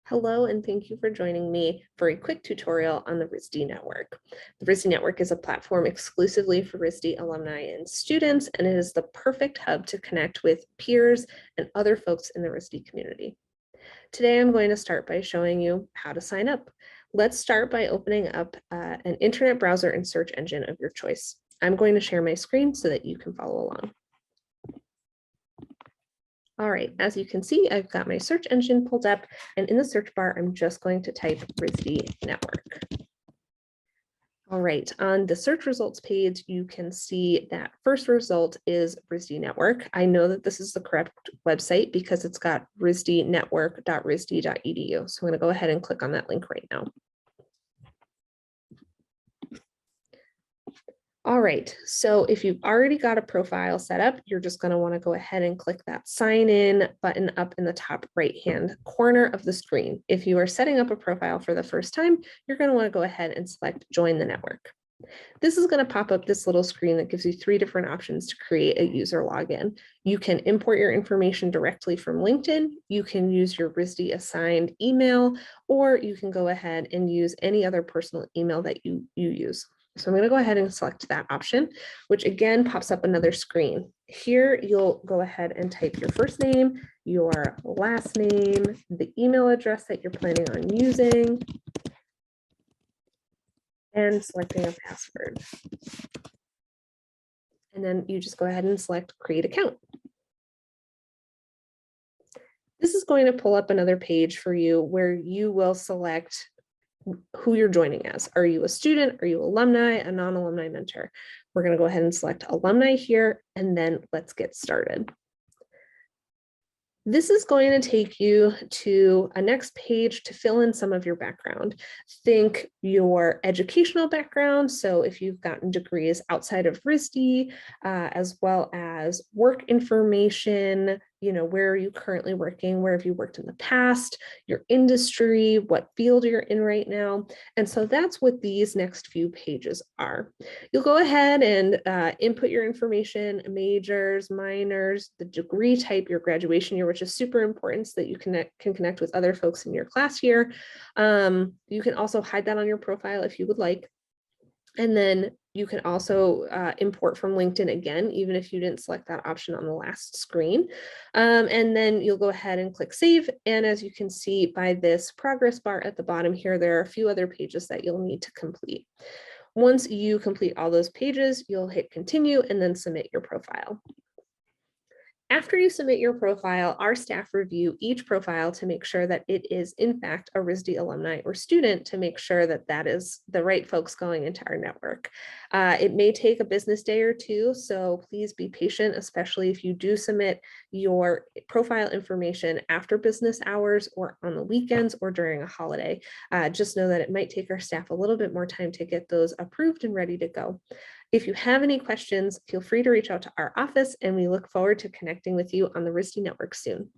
Hello, and thank you for joining me for a quick tutorial on the RISD network. The RISD network is a platform exclusively for RISD alumni and students, and it is the perfect hub to connect with peers and other folks in the RISD community. Today, I'm going to start by showing you how to sign up. Let's start by opening up an internet browser and search engine of your choice. I'm going to share my screen so that you can follow along. All right, as you can see, I've got my search engine pulled up, and in the search bar, I'm just going to type RISD network. All right, on the search results page, you can see that first result is RISD network. I know that this is the correct website because it's got risdnetwork.risd.edu. So I'm going to go ahead and click on that link right now. All right, so if you've already got a profile set up, you're just going to want to go ahead and click that sign in button up in the top right-hand corner of the screen. If you are setting up a profile for the first time, you're going to want to go ahead and select join the network. This is going to pop up this little screen that gives you 3 different options to create a user login. You can import your information directly from LinkedIn, you can use your RISD assigned email, or you can go ahead and use any other personal email that you use. So I'm going to go ahead and select that option, which again pops up another screen. Here, you'll go ahead and type your first name, your last name, the email address that you're planning on using, and selecting a password. And then you just go ahead and select create account. This is going to pull up another page for you where you will select who you're joining as. Are you a student? Are you alumni, a non-alumni mentor? We're going to go ahead and select alumni here, and then let's get started. This is going to take you to a next page to fill in some of your background. Think your educational background. So if you've gotten degrees outside of RISD, as well as work information, where are you currently working? Where have you worked in the past? Your industry, what field you're in right now. And so that's what these next few pages are. You'll go ahead and input your information, majors, minors, the degree type, your graduation year, which is super important so that you can connect with other folks in your class year. You can also hide that on your profile if you would like. And then you can also import from LinkedIn again, even if you didn't select that option on the last screen. And then you'll go ahead and click save. And as you can see by this progress bar at the bottom here, there are a few other pages that you'll need to complete. Once you complete all those pages, you'll hit continue and then submit your profile. After you submit your profile, our staff review each profile to make sure that it is in fact a RISD alumni or student, to make sure that that is the right folks going into our network. It may take a business day or two, so please be patient, especially if you do submit your profile information after business hours or on the weekends or during a holiday. Just know that it might take our staff a little bit more time to get those approved and ready to go. If you have any questions, feel free to reach out to our office, and we look forward to connecting with you on the RISD network soon.